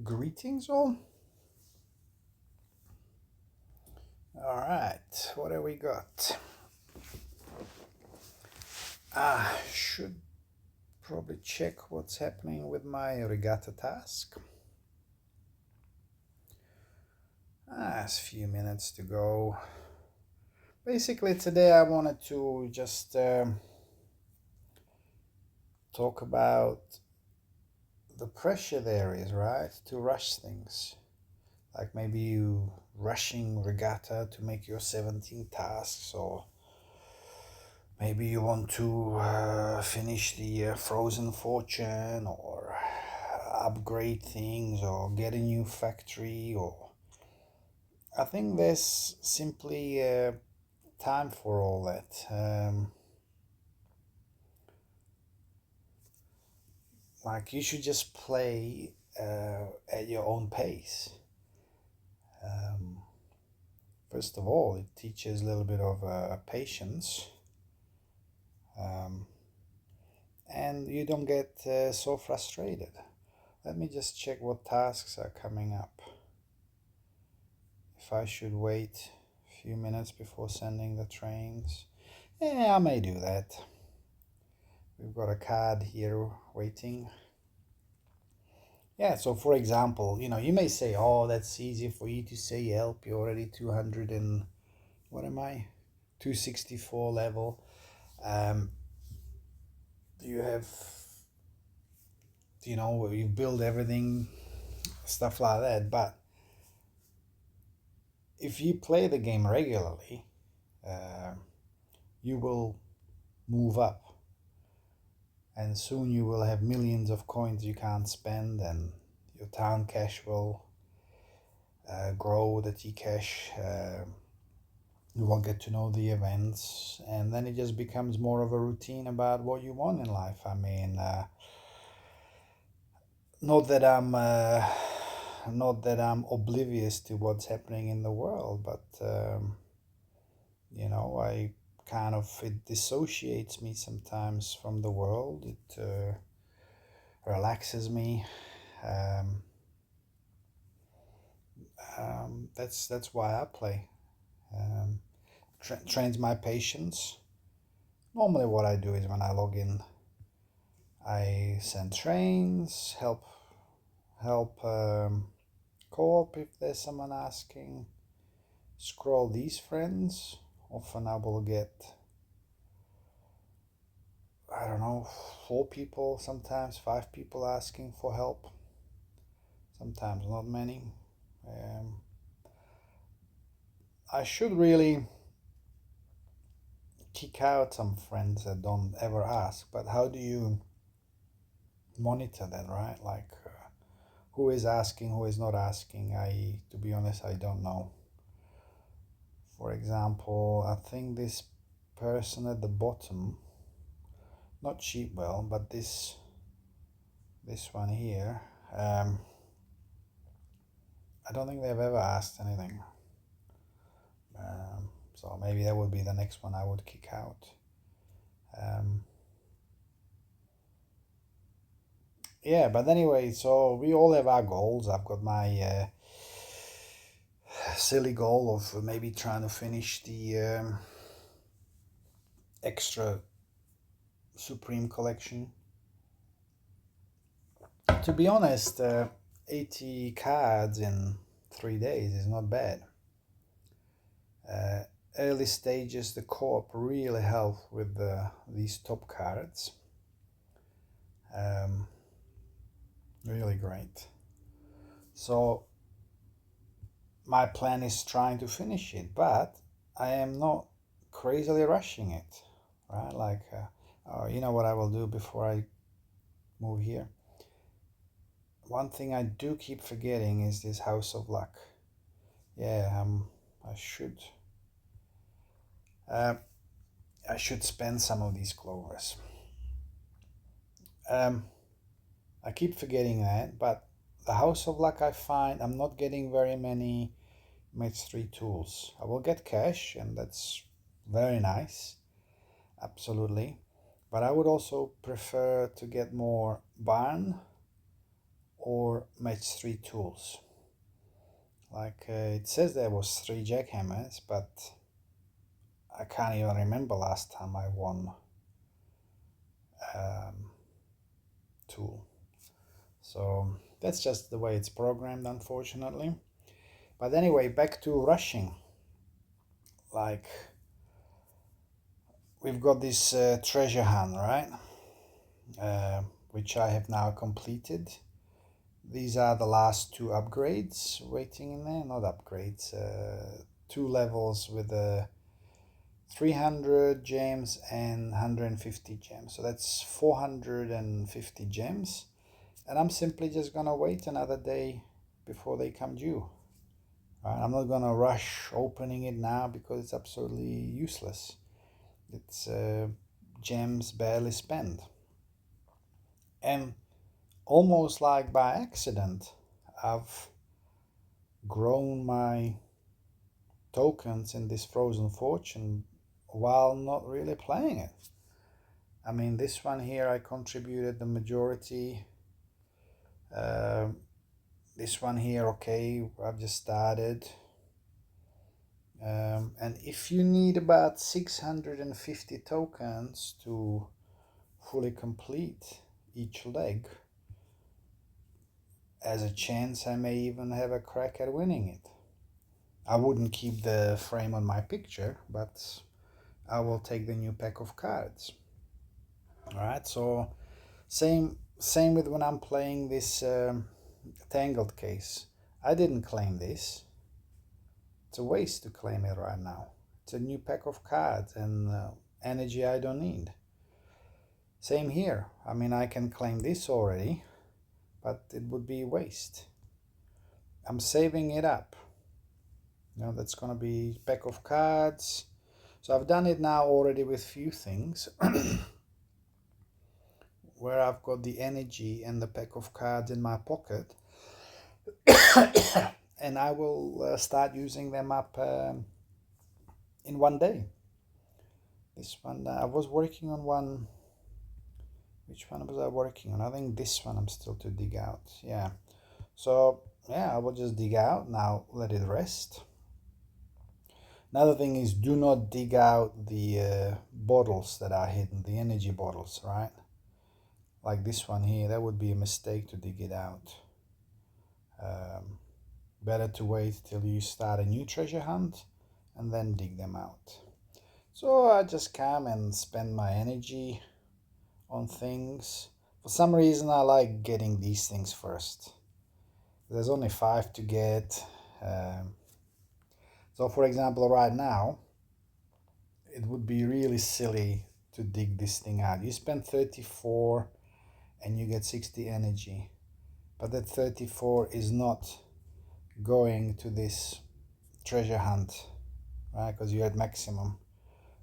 Greetings all. All right, what have we got? Should probably check what's happening with my regatta task. It's a few minutes to go. Basically, today I wanted to just talk about the pressure there is, right, to rush things. Like maybe you rushing regatta to make your 17 tasks, or maybe you want to finish the Frozen Fortune, or upgrade things, or get a new factory, or I think there's simply time for all that. Like you should just play at your own pace. Um, First of all, it teaches a little bit of patience. Um, and you don't get so frustrated. Let me just check what tasks are coming up. If I should wait a few minutes before sending the trains, yeah, I may do that. We've got a card here waiting. Yeah, so for example, you may say, oh, that's easy for you to say help. You're already 200 and what am I? 264 level. Um, you have, you build everything, stuff like that. But if you play the game regularly, uh, you will move up, and soon you will have millions of coins you can't spend, and your town cash will grow, the T cash. You will get to know the events, and then it just becomes more of a routine about what you want in life. I mean, not that I'm not that I'm oblivious to what's happening in the world, but I kind of, it dissociates me sometimes from the world. It relaxes me. Um, that's why I play. Um, Trains my patience. Normally, what I do is when I log in, I send trains, help co-op if there's someone asking. Scroll these friends. Often I will get, I don't know, 4 people, sometimes 5 people asking for help. Sometimes not many. Um, I should really kick out some friends that don't ever ask, but how do you monitor that, right? Like, who is asking, who is not asking? To be honest, I don't know. For example, I think this person at the bottom, not Cheapwell, but this one here, I don't think they've ever asked anything. So maybe that would be the next one I would kick out. Yeah, but anyway, so we all have our goals. I've got my silly goal of maybe trying to finish the extra Supreme collection. To be honest, 80 cards in 3 days is not bad. Uh, Early stages, the co-op really help with these top cards. Um, Really great. So my plan is trying to finish it, but I am not crazily rushing it, right? Like, you know what I will do before I move here? One thing I do keep forgetting is this House of Luck. Yeah, I should. Uh, I should spend some of these clovers. Um, I keep forgetting that, but the House of Luck, I find I'm not getting very many Match 3 tools. I will get cash, and that's very nice, absolutely. But I would also prefer to get more barn or match 3 tools. Like it says there was 3 jackhammers, but I can't even remember last time I won um, tool. So that's just the way it's programmed, unfortunately. But anyway, back to rushing. Like we've got this treasure hunt, right? Which I have now completed. These are the last 2 upgrades waiting in there. Not upgrades, 2 levels with the 300 gems and 150 gems. So that's 450 gems. And I'm simply just gonna wait another day before they come due. Right? I'm not gonna rush opening it now because it's absolutely useless. It's gems barely spent. And almost like by accident, I've grown my tokens in this Frozen Fortune while not really playing it. I mean, this one here I contributed the majority. This one here, okay, I've just started. And if you need about 650 tokens to fully complete each leg, as a chance I may even have a crack at winning it. I wouldn't keep the frame on my picture, but I will take the new pack of cards. Alright, so same with when I'm playing this Tangled case. I didn't claim this. It's a waste to claim it right now. It's a new pack of cards and energy I don't need. Same here. I mean, I can claim this already, but it would be a waste. I'm saving it up. You know, that's gonna be pack of cards. So I've done it now already with few things where I've got the energy and the pack of cards in my pocket. And I will start using them up in one day. This one, I was working on one. Which one was I working on? I think this one I'm still to dig out. Yeah. So, yeah, I will just dig out. Now let it rest. Another thing is do not dig out the bottles that are hidden, the energy bottles, right? Like this one here, that would be a mistake to dig it out. Better to wait till you start a new treasure hunt and then dig them out. So I just come and spend my energy on things. For some reason I like getting these things first. There's only 5 to get. So for example, right now, it would be really silly to dig this thing out. You spend 34 and you get 60 energy. But that 34 is not going to this treasure hunt, right? Because you're at maximum.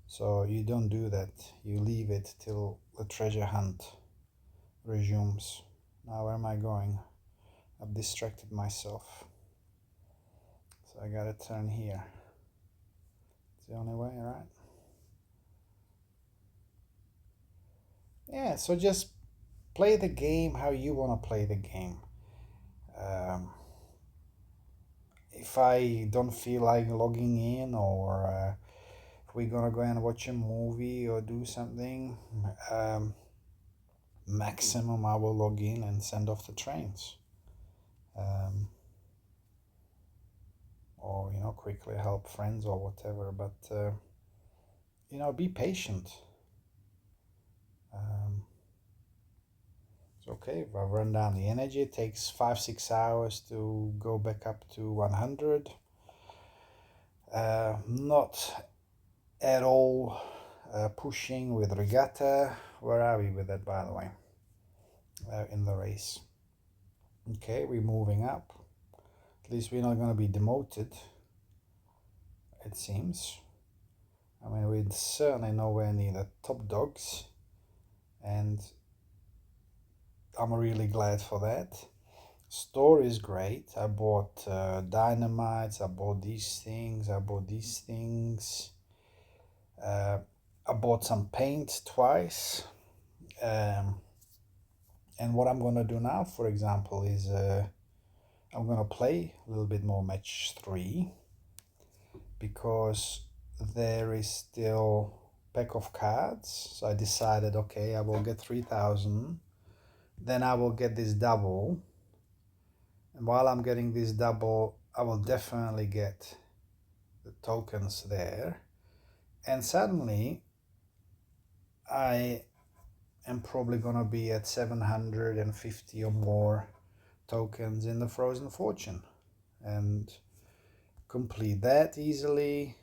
So you don't do that. You leave it till the treasure hunt resumes. Now where am I going? I've distracted myself. So I gotta turn here. It's the only way, right? Yeah, so just play the game how you want to play the game. If I don't feel like logging in, or if we're gonna go and watch a movie or do something, maximum I will log in and send off the trains. Or quickly help friends or whatever, but be patient. It's okay if I run down the energy. It takes 5-6 hours to go back up to 100. Not at all pushing with regatta. Where are we with that, by the way, in the race? Okay, we're moving up. At least we're not going to be demoted, it seems. I mean, we're certainly nowhere near the top dogs, and I'm really glad for that. Store is great. I bought dynamites, I bought these things, I bought some paint twice, And what I'm gonna do now, for example, is I'm gonna play a little bit more match 3 because there is still pack of cards. So I decided, okay, I will get 3,000, then I will get this double, and while I'm getting this double, I will definitely get the tokens there, and suddenly I am probably gonna be at 750 or more tokens in the Frozen Fortune, and complete that easily,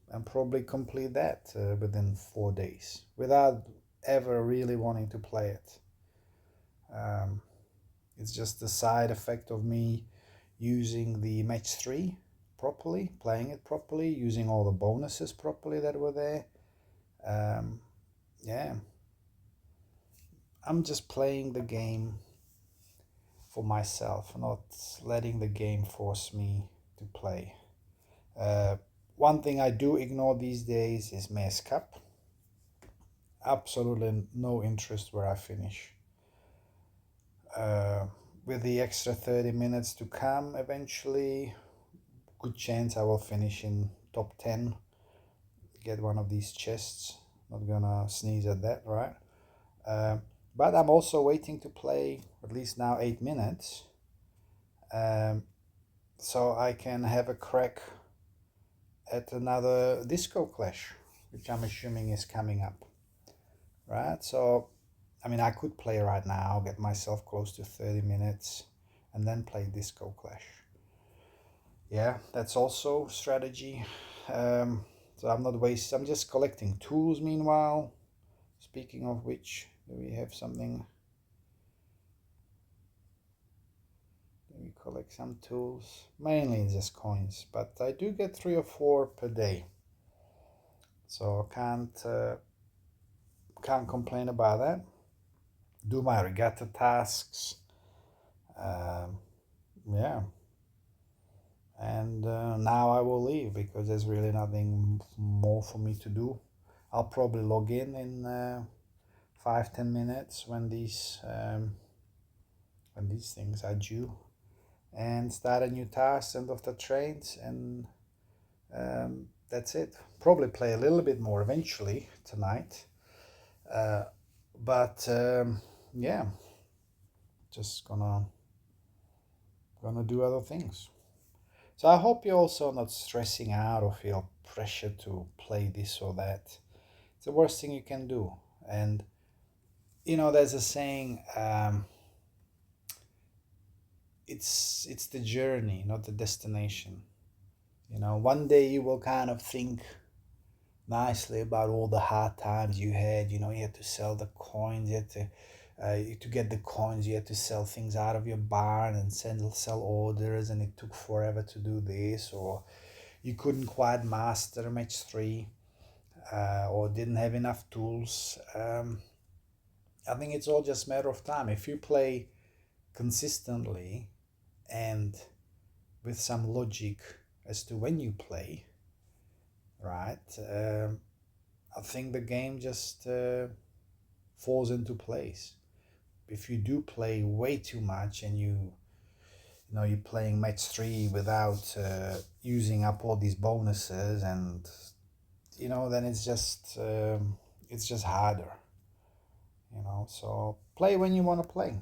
and probably complete that within 4 days without ever really wanting to play it. Um, it's just the side effect of me using the match 3 properly, playing it properly, using all the bonuses properly that were there. Yeah, I'm just playing the game for myself, not letting the game force me to play. Uh, One thing I do ignore these days is Mayor's Cup. Absolutely no interest where I finish. Uh, with the extra 30 minutes to come eventually, good chance I will finish in top 10, get one of these chests. Not gonna sneeze at that, right? Uh, but I'm also waiting to play at least now 8 minutes, um, so I can have a crack at another Disco Clash, which I'm assuming is coming up, right? So, I mean, I could play right now, get myself close to 30 minutes, and then play Disco Clash. Yeah, that's also strategy. So I'm not wasting, I'm just collecting tools meanwhile. Speaking of which, do we have something? Do we collect some tools? Mainly just coins, but I do get 3 or 4 per day. So can't complain about that. Do my regatta tasks. Um, yeah. And now I will leave because there's really nothing more for me to do. I'll probably log in 5-10 minutes when these things are due, and start a new task, end of the trains, and that's it. Probably play a little bit more eventually tonight, uh, but yeah, just gonna do other things. So I hope you're also not stressing out or feel pressure to play this or that. It's the worst thing you can do. And there's a saying, it's the journey, not the destination. One day you will kind of think nicely about all the hard times you had. You had to sell the coins, you had to get the coins, you had to sell things out of your barn and sell orders, and it took forever to do this, or you couldn't quite master match 3, or didn't have enough tools. I think it's all just a matter of time. If you play consistently and with some logic as to when you play, right? I think the game just falls into place. If you do play way too much and you're playing match 3 without using up all these bonuses, and then it's just harder. So play when you want to play.